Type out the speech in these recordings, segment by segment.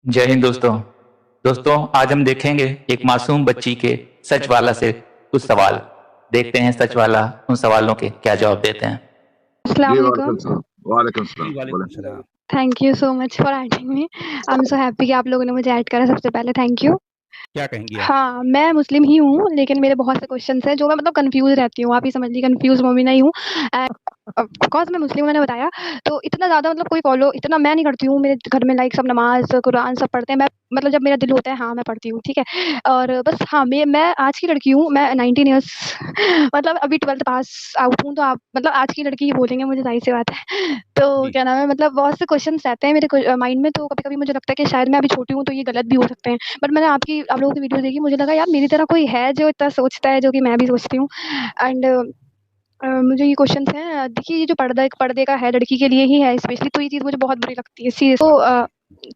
जय हिंद दोस्तों। आज हम देखेंगे एक मासूम बच्ची के सच वाला से कुछ सवाल। देखते हैं सच वाला उन सवालों के क्या जवाब देते हैं। Assalamu जी alaikum. वालेकुम जी सलाम वालेकुम बोले। सलाम। Thank you so much for adding me. I'm so happy कि आप लोगों ने मुझे ऐड करा सबसे पहले थैंक यू। क्या कहेंगी आप? हाँ, मैं मुस्लिम ही हूँ लेकिन मेरे बहुत से क्वेश्चन्स हैं जो मैं मतलब कन्फ्यूज़ रहती हूँ। आप ही समझ लीजिए कन्फ्यूज़ मोमिना ही हूँ। ऑफ कोर्स मैं मुस्लिम हूँ मैंने बताया, तो इतना ज़्यादा मतलब कोई फ़ॉलो इतना मैं नहीं करती हूँ। मेरे घर में लाइक सब नमाज़, कुरान सब पढ़ते हैं। मैं मतलब जब मेरा दिल होता है हाँ, मैं पढ़ती हूँ, ठीक है? और बस हाँ, मैं आज की लड़की हूँ, मैं 19 इयर्स मतलब अभी 12th पास आउट हूँ, तो आप मतलब आज की लड़की ही बोलेंगे मुझे, ज़ाहिर-सी बात है। तो जी। क्या नाम है मतलब बहुत से क्वेश्चन्स रहते हैं मेरे माइंड में, तो कभी-कभी मुझे लगता है कि शायद मैं अभी छोटी हूँ, तो ये गलत भी हो सकते हैं। बट मैंने आप लोगों की वीडियो देखी, मुझे लगा यार मेरी तरह कोई है जो इतना सोचता है, जो कि मैं भी सोचती हूँ। एंड मुझे ये क्वेश्चन्स हैं, देखिए ये जो पर्दे का है, लड़की के लिए ही है स्पेशली, तो ये चीज़ मुझे बहुत बुरी लगती है सीरियस।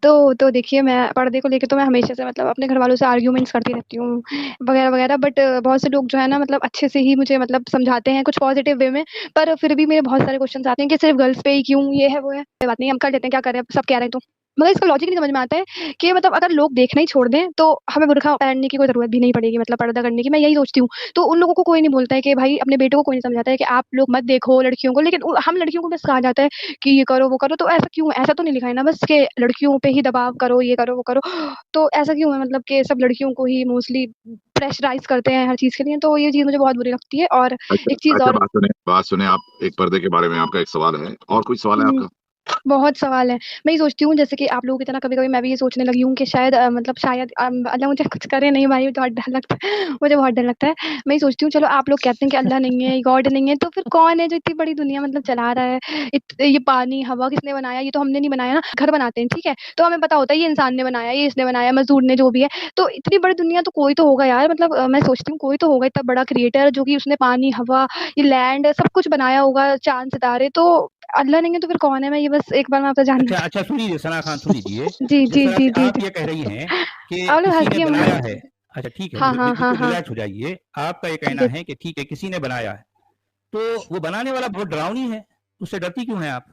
तो देखिए मैं पर्दे को लेके तो मैं हमेशा से मतलब अपने घरवालों से आर्ग्यूमेंट्स करती रहती हूँ, वगैरह-वगैरह। बट बहुत से लोग जो है ना मतलब अच्छे से ही मुझे मतलब समझाते हैं कुछ पॉज़िटिव वे में, पर फिर भी मेरे बहुत सारे क्वेश्चन्स आते हैं कि सिर्फ़ गर्ल्स पे ही क्यों, ये है, वो है। कोई बात नहीं, हम कर लेते हैं, क्या करें, सब कह रहे हैं तो। मगर इसका लॉजिक नहीं समझ में आता है कि मतलब अगर लोग देखना ही छोड़ दें, तो हमें बुर्का पहनने की कोई ज़रूरत भी नहीं पड़ेगी, मतलब पर्दा करने की, मैं यही सोचती हूँ। तो उन लोगों को कोई नहीं बोलता है कि भाई अपने बेटों को कोई नहीं समझाता है कि आप लोग मत देखो लड़कियों को, लेकिन हम लड़कियों को बस कहा जाता है कि ये करो, वो करो। तो ऐसा क्यों? ऐसा तो नहीं लिखा है ना बस कि लड़कियों पे ही दबाव करो, ये करो, वो करो। तो ऐसा क्यों है मतलब कि सब लड़कियों को ही मोस्टली प्रेशराइज़ करते हैं हर चीज़ के लिए, तो ये चीज़ मुझे बहुत बुरी लगती है। और अच्छा एक चीज़ अच्छा, और बात सुने आप। एक पर्दे के बारे में आपका एक सवाल है, और कोई सवाल है हुँ। आपका? बहुत सवाल हैं। मैं ये सोचती हूँ जैसे कि आप लोगों की तरह कभी-कभी मैं भी ये सोचने लगी हूँ कि शायद मतलब शायद अल्लाह मुझे कुछ करे नहीं भाई, बहुत डर लगता है, मुझे बहुत डर लगता है। मैं ये सोचती हूँ चलो आप लोग कहते हैं कि अल्लाह नहीं है, गॉड नहीं है, तो फिर कौन है जो इतनी बड़ी दुनिया मतलब चला रहा है? ये पानी, हवा किसने बनाया? ये तो हमने नहीं बनाया ना। घर बनाते हैं, ठीक है? तो हमें पता होता है ये इंसान ने बनाया, ये इसने बनाया, मज़दूर ने, जो भी है। तो इतनी बड़ी दुनिया तो कोई तो होगा यार, मतलब मैं सोचती हूँ कोई तो होगा इतना बड़ा क्रिएटर जो कि उसने पानी, हवा, ये लैंड सब कुछ बनाया होगा, चाँद, सितारे। तो अल्लाह नहीं है तो फिर कौन है? मैं ये बस एक बार मैं आपसे जानना अच्छा, अच्छा चाहती सुनिए सना खान सुन लीजिए। हूँ। जी, जिस जी, तरह जी, से जी, आप जी। ये कह रही हैं कि आप लोग किसी ने हँसिए बनाया मत। है। अच्छा ठीक है, हाँ, हाँ, हाँ, बिल्कुल हाँ। रिलैक्स हो जाइए। आपका ये ठीक कहना है, है कि ठीक है किसी ने बनाया है, तो वो बनाने वाला बहुत डरावनी है, उससे डरती क्यों हैं आप?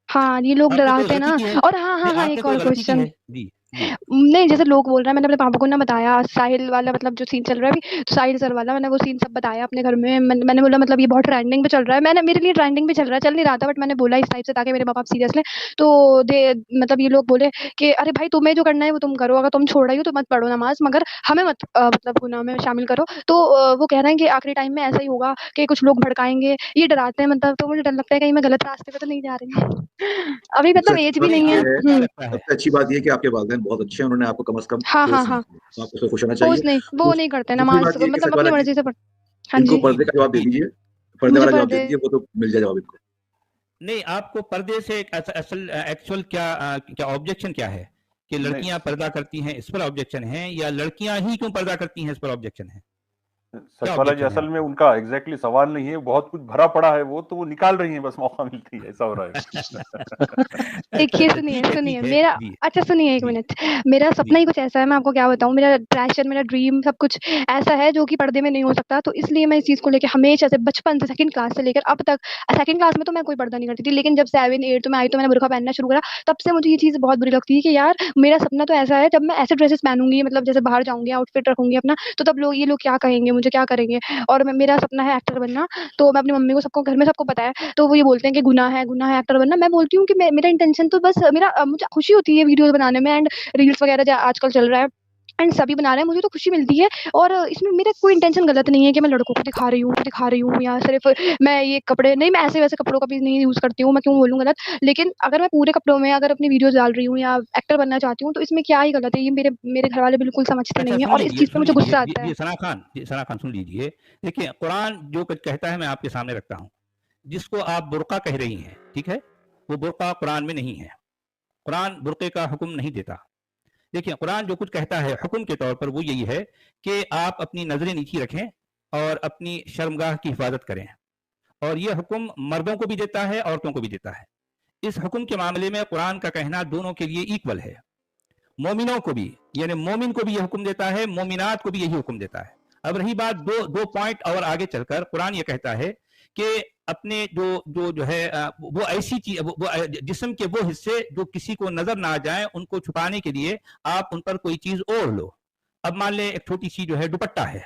हाँ, ये लोग आप पे तो डराते हैं गलती ना। की है। और हाँ, हाँ, नहीं, हाँ, आप पे एक तो और गलती की क्वेश्चन। है। जी, जी। नहीं, जैसे लोग बोल रहे हैं, मैंने अपने पापा को ना बताया साहिल वाला मतलब जो सीन चल रहा है अभी, तो साहिल सर वाला मैंने वो सीन सब बताया अपने घर में। मैंने बोला मतलब ये बहुत ट्रेंडिंग पे चल रहा है। मैंने मेरे लिए ट्रेंडिंग पे चल रहा है, चल नहीं रहा था, बट मैंने बोला इस टाइप से ताकि मेरे माँ-बाप सीरियस लें। तो मतलब ये लोग बोले कि अरे भाई तुम्हें जो करना है वो तुम करो, अगर तुम छोड़ रही हो तो मत पढ़ो नमाज़, मगर हमें मत मतलब गुनाह में शामिल करो। तो वो कह रहे हैं कि आखिरी टाइम में ऐसा ही होगा कि कुछ लोग भड़काएँगे, ये डराते हैं मतलब, तो मुझे डर लगता है कहीं मैं गलत रास्ते पे तो नहीं जा रही हूँ। अभी सबसे मतलब अच्छी एज भी बात नहीं, नहीं है। ये है आपको क्या हुँ। लगता है? सबसे अच्छी बात ये है कि आपके वालिदैन बहुत अच्छे हैं, उन्होंने आपको कम से कम हाँ, हाँ, सोच हाँ। समझी है, तो आपको उससे खुश होना चाहिए। पोस्ट नहीं, वो नहीं करते दूसरी नमाज़ बात ये है कि मतलब सच अपनी वाला जी मर्ज़ी से पढ़ हाँ इनको जी, पर्दे का जवाब दे जी। दीजिए, पर्दे मुझे वाला जवाब दे पर्दे दीजिए, वो तो मिल जाए जवाब इनको। नहीं, आपको पर्दे से एक असल एक्चुअल क्या ऑब्जेक्शन क्या है? कि नहीं, लड़कियाँ पर्दा करती हैं, इस पर ऑब्जेक्शन है, या लड़कियाँ ही क्यों पर्दा करती हैं, इस पर ऑब्जेक्शन है? क्या सचवाला जी ऑब्जेक्शन है असल में आपका? उनका एग्जैक्टली सवाल नहीं है, बहुत कुछ भरा पड़ा है वो, तो वो निकाल रही हैं बस मौका मिलती है, ऐसा हो रहा है। देखिए अच्छा सुनिए, ठीक सुनिए है। मेरा जी, अच्छा सुनिए 1 जी, मिनट। मेरा जी। सपना ही कुछ ऐसा है, मैं आपको क्या बताऊँ, मेरा पैशन, मेरा ड्रीम सब कुछ ऐसा है जो कि पर्दे में नहीं हो सकता। तो इसलिए मैं इस चीज़ को लेके हमेशा से बचपन से सेकंड क्लास से लेकर अब तक, सेकंड क्लास में तो मैं कोई पर्दा नहीं करती थी, लेकिन जब 7-8 में आई तो मैंने बुर्का पहनना शुरू करा। तब से मुझे ये चीज़ बहुत बुरी लगती है कि यार मेरा सपना तो ऐसा है जब मैं ऐसे ड्रेसेस पहनूँगी, मतलब जैसे बाहर जाऊँगी, आउटफिट रखूँगी अपना, तो तब ये लोग क्या कहेंगे, मुझे क्या करेंगे? और मेरा सपना है एक्टर बनना। तो मैं अपनी मम्मी को, सबको घर में सबको पता है। तो वो ये बोलते हैं कि गुनाह है एक्टर बनना। मैं बोलती हूँ कि मेरा इंटेंशन तो बस मुझे खुशी होती है वीडियोज़ बनाने में, एंड रील्स वगैरह जो आजकल चल रहा है एंड सभी बना रहे हैं, मुझे तो खुशी मिलती है। और इसमें मेरा कोई इंटेंशन गलत नहीं है कि मैं लड़कों को दिखा रही हूँ, या सिर्फ़ मैं ये कपड़े नहीं, मैं ऐसे-वैसे कपड़ों का भी नहीं यूज़ करती हूँ, मैं क्यों बोलूँ गलत। लेकिन अगर मैं पूरे कपड़ों में अगर अपनी वीडियोज़ डाल रही हूँ या एक्टर बनना चाहती हूँ, तो इसमें क्या ही गलत है? ये मेरे मेरे घरवाले बिल्कुल समझते अच्छा नहीं हैं और इस चीज़ पे सुन मुझे लीजिए। गुस्सा जी, आता है। जी सना खान सुन लीजिए। देखिए, कुरान जो कुछ कहता है मैं आपके सामने रखता हूँ। जिसको आप बुर्का कह रही हैं, ठीक है? वो बुर्का कुरान में नहीं है। कुरान बुर्के का हुक्म नहीं देता। देखिए, कुरान जो कुछ कहता है हुक्म के तौर पर वो यही है कि आप अपनी नज़रें नीची रखें और अपनी शर्मगाह की हिफाज़त करें। और ये हुक्म मर्दों को भी देता है, औरतों को भी देता है। इस हुक्म के मामले में कुरान का कहना दोनों के लिए इक्वल है। मोमिनों को भी, यानी मोमिन को भी यह हुक्म देता है, मोमिनात को भी यही हुक्म देता है। अब रही बात दो पॉइंट और आगे चलकर कुरान ये कहता है कि अपने जो है वो ऐसी चीज वो जिस्म के वो हिस्से जो किसी को नजर ना आ जाए उनको छुपाने के लिए आप उन पर कोई चीज ओढ़ लो। अब मान ले एक छोटी सी जो है दुपट्टा है,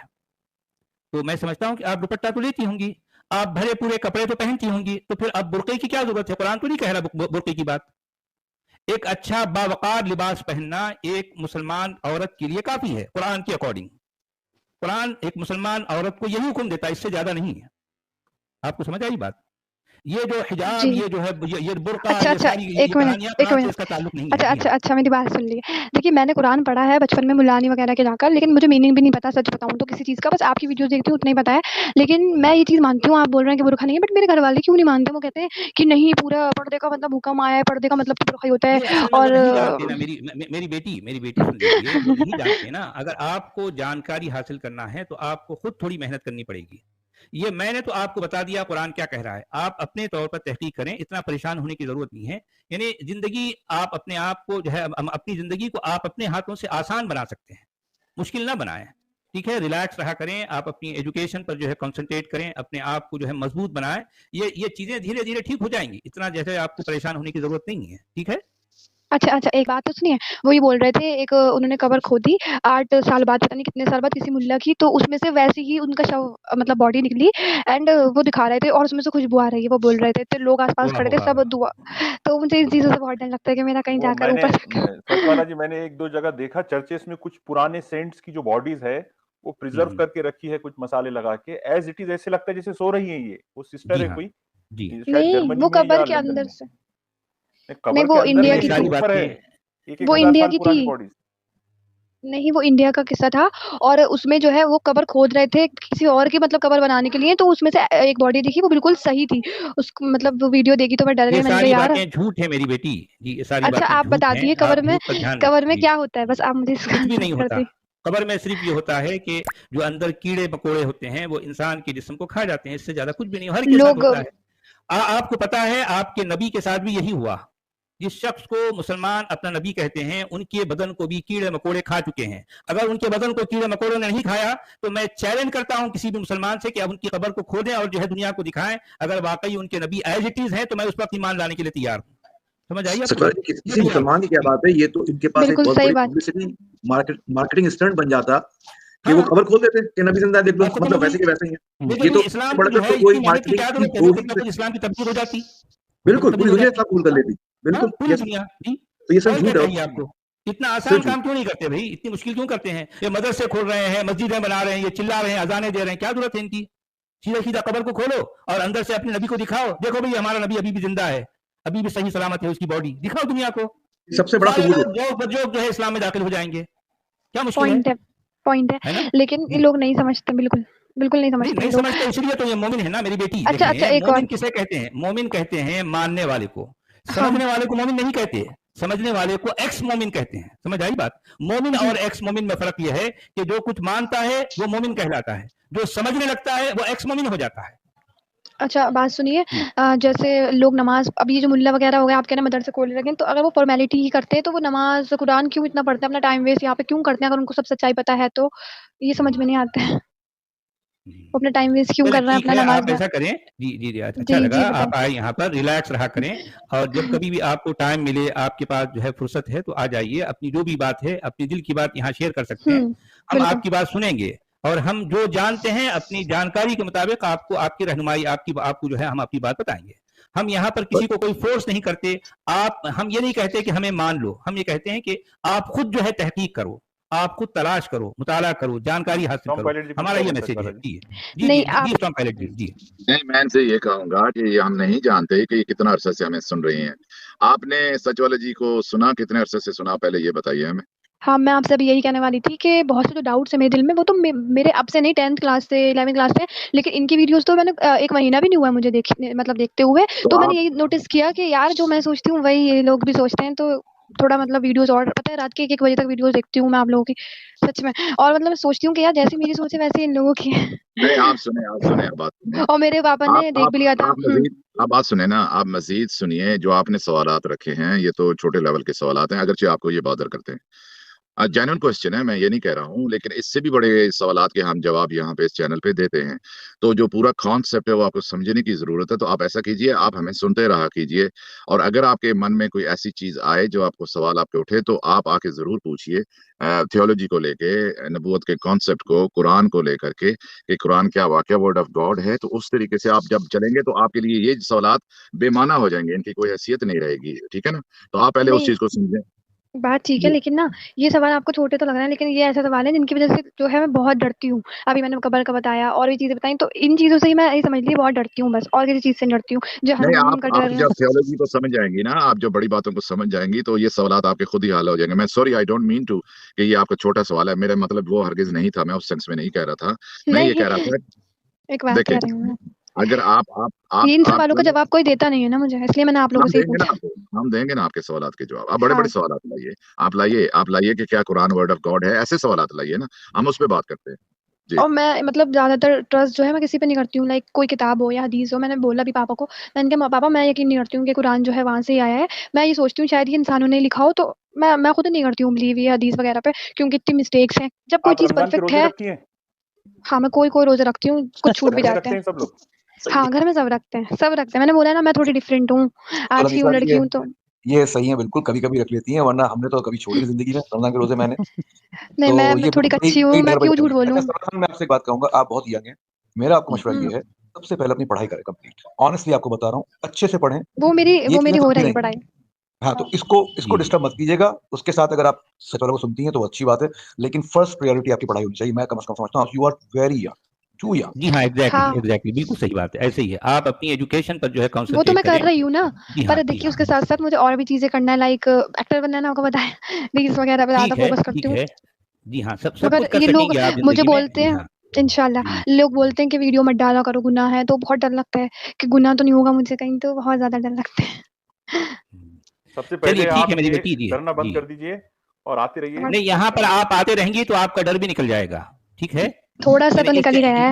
तो मैं समझता हूं कि आप दुपट्टा तो लेती होंगी, आप भरे पूरे कपड़े तो पहनती होंगी, तो फिर अब बुर्के की क्या जरूरत है? कुरान तो नहीं कह रहा बुर्के की बात। एक अच्छा बावकार लिबास पहनना एक मुसलमान औरत के लिए काफी है कुरान के अकॉर्डिंग। कुरान एक मुसलमान औरत को यही हुक्म देता है, इससे ज्यादा नहीं है। आपको समझ आई बात? ये जो हिजाब, जी। ये जो है ये बुर्का, अच्छा, ये अच्छा, सारी ये एक मिनट, कहानियां एक कुरान से मिनट। इसका ताल्लुक नहीं है। अच्छा, जी अच्छा, हाँ। अच्छा, मेरी बात सुन लीजिए। देखिए, मैंने कुरान पढ़ा है बचपन में मुलानी वगैरह के जाकर, लेकिन मुझे मीनिंग भी नहीं पता, सच बताऊँ तो किसी चीज़ का, बस आपकी वीडियोज़ देखती हूँ उतना ही पता है। लेकिन मैं ये चीज़ मानती हूँ, आप बोल रहे हैं कि बुर्का नहीं है, बट मेरे घरवाले क्यों नहीं मानते? वो कहते हैं कि नहीं, पूरा पर्दे का मतलब हुक्म आया है, पर्दे का मतलब तो बुर्का ही होता है। नहीं, असल में वो और नहीं जानते ना, मेरी बेटी सुन लीजिए, वो नहीं जानते ना। अगर आपको जानकारी हासिल करना है तो आपको खुद थोड़ी मेहनत करनी पड़ेगी। ये मैंने तो आपको बता दिया कुरान क्या कह रहा है, आप अपने तौर पर तहकीक करें, इतना परेशान होने की जरूरत नहीं है। यानी जिंदगी आप अपने आप को जो है अपनी जिंदगी को आप अपने हाथों से आसान बना सकते हैं, मुश्किल ना बनाएं। ठीक है, रिलैक्स रहा करें, आप अपनी एजुकेशन पर जो है कंसंट्रेट करें, अपने आप को जो है मजबूत बनाएं। ये चीजें धीरे धीरे ठीक हो जाएंगी, इतना जैसे आपको परेशान होने की जरूरत नहीं है। ठीक है। अच्छा, अच्छा, एक बात तो सुनिए, वो ये बोल रहे थे, एक उन्होंने कब्र खोदी 8 साल बाद, पता नहीं कितने साल बाद, किसी मुल्ला की, तो उसमें से वैसे ही उनका शव मतलब बॉडी निकली, एंड वो दिखा रहे थे और उसमें से खुशबू आ रही है, वो बोल रहे थे, तो लोग आस-पास वाह खड़े थे, वाह सब वाह। दुआ। तो मुझे इन चीज़ों से बहुत डर लगता है कि मेरा कहीं वो जाकर मैंने ऊपर तक सच वाला जी, मैंने एक दो जगह देखा चर्चेस में कुछ पुराने सेंट्स की जो बॉडीज है वो प्रिजर्व हम्म, करके रखी है, कुछ मसाले लगा के, एज इट इज ऐसे लगता है जैसे सो रही है। ये वो सिस्टर जी है हाँ कोई, जी। ये शायद नहीं, जर्मनी वो में कब्र या के लंदन अंदर में। से नहीं, नहीं, कब्र के वो अंदर इंडिया ये नहीं, की इसके थी, सारी ऊपर है। बातें एक एक वो हजार इंडिया साल की थी। पुरानी बॉडीज। नहीं, वो इंडिया का किस्सा था, और उसमें जो है वो कब्र खोद रहे थे किसी और की मतलब कब्र बनाने के लिए, तो उसमें से एक बॉडी दिखी, वो बिल्कुल सही थी। उसको मतलब वो वीडियो देखी तो मैं डर ये गई, मैंने कहा सारी यार। बातें झूठ है मेरी बेटी जी, ये सारी अच्छा, बातें आप झूठ बता हैं, दिए आप कब्र में, झूठ पर ध्यान कब्र में जी। क्या होता है? बस आप मुझे इसका कुछ भी नहीं आंसर कर होता। दिए। कब्र में सिर्फ ये होता है कि जो अंदर कीड़े मकोड़े होते हैं वो इंसान के जिस्म को खा जाते हैं, इससे ज्यादा कुछ भी नहीं, हर के साथ लोग होता है। आपको पता है आपके नबी के साथ भी यही हुआ। जिस शख्स को मुसलमान अपना नबी कहते हैं उनके बदन को भी कीड़े मकोड़े खा चुके हैं। अगर उनके बदन को कीड़े मकोड़ों ने नहीं खाया तो मैं चैलेंज करता हूं किसी भी मुसलमान से कि अब उनकी कब्र को खोदें और जो है दुनिया को दिखाएं। अगर वाकई उनके नबी एज इट इज है तो मैं उस वक्त ईमान लाने के लिए तैयार हूं। समझ आई आपको सचवाला बात? जी, मैं किसी तैयार हूं मुसलमान की क्या जी। बात है, ये तो इनके पास एक बिल्कुल बहुत सही बड़ी बात। पब्लिसिटी मार्केटिंग स्टंट बन जाता कि वो हाँ, खबर खोल देते कि नबी जिंदा है, देख लो, और खत्म हो मतलब गई। वैसे के वैसे ही है। देखिए ये भाई, तो इस्लाम बढ़कर जो तो है कोई इतनी मेहनत की मार्केटिंग क्या की जरूरत है? होगी तब नहीं तक इस्लाम की तबलीग हो जाती, बिल्कुल तबलीग पूरी हो दुनिया जाती। इस्लाम कबूल कर लेती। हाँ, बिल्कुल, पूरी यस। दुनिया जी। तो ये सब और क्या झूठ है, चाहिए आपको? इतना आसान सिर्फ झूठ। काम क्यों नहीं करते भाई? इतनी मुश्किल क्यों करते हैं? ये मदरसे खोल रहे हैं, मस्जिदें बना रहे हैं, ये चिल्ला रहे हैं, अजानें दे रहे हैं, क्या जरूरत है इनकी? सीधा सीधा कब्र को खोलो और अंदर से अपने नबी को दिखाओ, देखो भाई हमारा नबी अभी भी जिंदा है, अभी भी सही सलामत है उसकी बॉडी, दिखाओ दुनिया को। सबसे बड़ा सारे सबूत लोग जोक बजोक जो है इस्लाम में दाखिल हो जाएंगे। क्या मुश्किल पॉइंट है, पॉइंट है ना है, लेकिन ये जी? लोग नहीं समझते, बिल्कुल, बिल्कुल नहीं नहीं समझते ये नहीं लोग। समझते, इसलिए तो ये मोमिन है ना मेरी बेटी। अच्छा, अच्छा, देखें, एक और। मोमिन किसे कहते हैं? मोमिन कहते हैं मानने वाले को। हाँ, समझने वाले को मोमिन नहीं कहते, समझने वाले को एक्स मोमिन कहते हैं। समझ आई बात? मोमिन जी। और एक्स मोमिन में फर्क यह है कि जो कुछ मानता है वो मोमिन कहलाता है, जो समझने लगता है वो एक्स मोमिन हो जाता है अच्छा, बात सुनिए, जी। जैसे लोग नमाज़, अब ये जो मुल्ला वगैरह हो गए, आप कह रहे हैं मदरसे खोल रखे हैं, तो अगर वो फॉर्मेलिटी ही करते हैं, तो वो नमाज़, कुरान क्यों इतना पढ़ते हैं? अपना टाइम वेस्ट यहाँ पे क्यों करते हैं, अगर उनको सब सच्चाई पता है तो? ये समझ में नहीं आता है। वो अपना टाइम वेस्ट क्यों चले कर रहे हैं ठीक अपना है, नमाज़ आप में? ऐसा करें। जी जी जी, अच्छा जी, लगा जी, आप बताएँ। आए यहाँ पर, रिलैक्स रहा करें। और जब कभी भी आपको टाइम मिले, आपके पास जो है फुर्सत है, तो आ जाइए, अपनी जो भी बात है, अपनी दिल की बात यहाँ शेयर कर सकते हैं। हम बिल्कुल। आपकी बात सुनेंगे और हम जो जानते हैं अपनी जानकारी के मुताबिक आपको आपकी रहनुमाई, आपको जो है हम आपकी बात बताएंगे। हम यहाँ पर किसी को कोई फोर्स नहीं करते। हम ये नहीं कहते कि हमें मान लो, हम ये कहते हैं कि आप खुद जो है तहकीक करो, आप खुद तलाश करो, मुताला करो, जानकारी हासिल टॉम करो। पायलट जी कुछ हमारा कह ये रहे हैं, मैसेज है सचवाला जी। जी। जी जी नहीं, जी आप जी, टॉम पायलट जी जी। नहीं, मैं इनसे ये कहूंगा कि ये हम नहीं जानते कि कितना अरसे से हमें सुन रही हैं। आपने सच वाले जी को सुना, कितने अरसे से सुना, पहले ये बताइए हमें। हाँ, मैं आपसे अभी यही कहने वाली थी कि बहुत से जो डाउट्स हैं मेरे दिल में, वो तो मेरे अब से नहीं, 10th क्लास से, 11th क्लास से, लेकिन इनकी वीडियोज़ तो मैंने 1 महीना भी नहीं हुआ है मुझे देखने, मतलब देखते हुए। तो तो मैंने आप यही नोटिस किया कि यार, जो मैं सोचती हूँ वही ये लोग भी सोचते हैं, तो थोड़ा मतलब वीडियोज़, और पता है रात के 1-1 बजे तक वीडियोज़ देखती हूँ मैं आप लोगों की, सच में। और मतलब मैं सोचती हूँ कि यार, जैसी मेरी सोच है वैसे इन लोगों की है। नहीं, आप सुने, आप सुने, आप बात सुने। और मेरे पापा आप ने देख भी लिया था। आप मजीद, आप बात सुने ना, आप मजीद सुनिए। जो आपने सवालात रखे हैं ये तो छोटे लेवल के सवालात हैं, अगरचे आपको ये बॉदर करते हैं। जेन्युइन क्वेश्चन है, मैं ये नहीं कह रहा हूँ, लेकिन इससे भी बड़े सवालात के हम जवाब यहाँ पे इस चैनल पे देते हैं। तो जो पूरा कॉन्सेप्ट है वो आपको समझने की जरूरत है। तो आप ऐसा कीजिए, आप हमें सुनते रहा कीजिए, और अगर आपके मन में कोई ऐसी चीज आए जो आपको सवाल आपके उठे, तो आप आके जरूर पूछिए थियोलॉजी को लेके, नबूवत के कॉन्सेप्ट को, कुरान को लेकर के, कि कुरान क्या वाकई वर्ड ऑफ गॉड है। तो उस तरीके से आप जब चलेंगे तो आपके लिए ये सवालात बेमाना हो जाएंगे, इनकी कोई हैसियत नहीं रहेगी। ठीक है ना? तो आप पहले उस नहीं चीज को समझें। बात ठीक है, जी। लेकिन ना ये सवाल आपको छोटे तो लग रहे हैं, लेकिन ये ऐसा सवाल है जिनकी वजह से जो है मैं बहुत डरती हूँ। अभी मैंने कबर का बताया और भी चीजें बताई, तो इन चीजों से ही मैं ये समझ ली बहुत डरती हूँ, बस और किसी चीज से नहीं डरती हूँ। जो नहीं, हनुमान का आप डर जब थियोलॉजी को समझ जाएंगी ना, आप जब बड़ी बातों को समझ जाएंगी, तो ये सवालात आपके खुद ही हल हो जाएंगे। मैं sorry, I don't mean to कि ये आपका छोटा सवाल है, मेरा मतलब वो हरगिज नहीं था, मैं उस सेंस में नहीं कह रहा था। मैं ये नहीं कह रहा था, एक बात देखिए, कह रही हूँ मैं, अगर इन आप सवालों का जवाब कोई देता नहीं है ना मुझे, इसलिए मैंने आप लोगों हम से ही देंगे ना पूछा। आपको, हम देंगे ना आपके सवालात के जवाब। आप बड़े बड़े हाँ सवालात लाइए, आप लाइए कि क्या कुरान वर्ड ऑफ गॉड है, ऐसे सवालात लाइए ना, हम उस पर बात करते हैं। जी। और मैं मतलब ज्यादातर ट्रस्ट जो है मैं किसी पे नहीं करती हूँ, लाइक कोई किताब हो या हदीस हो। मैंने बोला भी पापा को, मैंने कहा पापा मैं यकीन नहीं करती हूँ कि कुरान जो है वहां से ही आया है। मैं ये सोचती हूँ शायद ये इंसानों ने लिखा हो, तो मैं खुद नहीं करती हूँ बिलीव ये हदीस वगैरह पे, क्योंकि इतनी मिस्टेक्स हैं। जब कोई आप चीज रमजान के परफेक्ट रोजे है, रखती हैं? हाँ मैं कोई कोई रोजे रखती हूँ, कुछ छूट भी घर में जाते रखते हैं। हैं सब लोग? हाँ घर में सब रखते हैं, सब रखते हैं। मैंने बोला ना मैं थोड़ी डिफरेंट हूँ, आज की हूँ, साहब, लड़की हूँ, तो ये सही है, बिल्कुल कभी कभी रख लेती हैं, वरना हमने तो कभी छोड़ी नहीं जिंदगी में रमजान के रोजे मैंने। नहीं तो मैं ये थोड़ी बिल्कुल कच्ची कई हूँ, मैं डर क्यों बच झूठ जाती है। बोलूँ। सलमान, मैं आपसे एक बात कहूंगा, आप बहुत यंग हैं, मेरा आपको मशवरा ये है, सबसे पहले अपनी पढ़ाई करें कंप्लीट। ऑनेस्टली आपको बता रहा हूँ, अच्छे से पढ़ें। वो मेरी ये चीजें हो चलती रही है रहेंगी। पढ़ाई। हाँ, तो इसको जी जी डिस्टर्ब मत कीजिएगा। उसके साथ अगर आप सच वालों को सुनती हैं तो वो अच्छी बात है, लेकिन फर्स्ट प्रायोरिटी आपकी पढ़ाई होनी चाहिए। मैं कम से कम समझता हूँ you are very young, too young. जी हाँ, एग्जैक्टली हाँ एग्जैक्टली, बिल्कुल सही बात है, ऐसे ही है। आप अपनी एजुकेशन पर जो है वो तो कॉन्सेंट्रेट मैं कर करें। रही हूँ ना, जी हाँ पर जी देखिए हाँ, उसके साथ साथ मुझे और भी चीजें करना है, लाइक एक्टर बनना है ना, आपको बताया रील्स वगैरह पे ज्यादा फोकस करती ठीक हूँ। है। जी हाँ, सब मगर कुछ कर ये लोग सकेंगे आप मुझे जिंदगी में। बोलते जी हैं, हाँ। इंशाल्लाह जी लोग बोलते हैं कि वीडियो मत डाला करो, गुनाह है, तो बहुत डर लगता है कि गुनाह तो नहीं होगा मुझसे कहीं, तो बहुत ज्यादा डर लगता है। हम्म। सबसे चलिए पहले ठीक है आप मेरी ये बेटी। जी डरना जी। बंद कर दीजिए और आते रहिए। और नहीं, यहाँ पर आप आते रहेंगी तो आपका डर भी निकल जाएगा, ठीक है। थोड़ा सा मैंने तो निकल ही रहा है।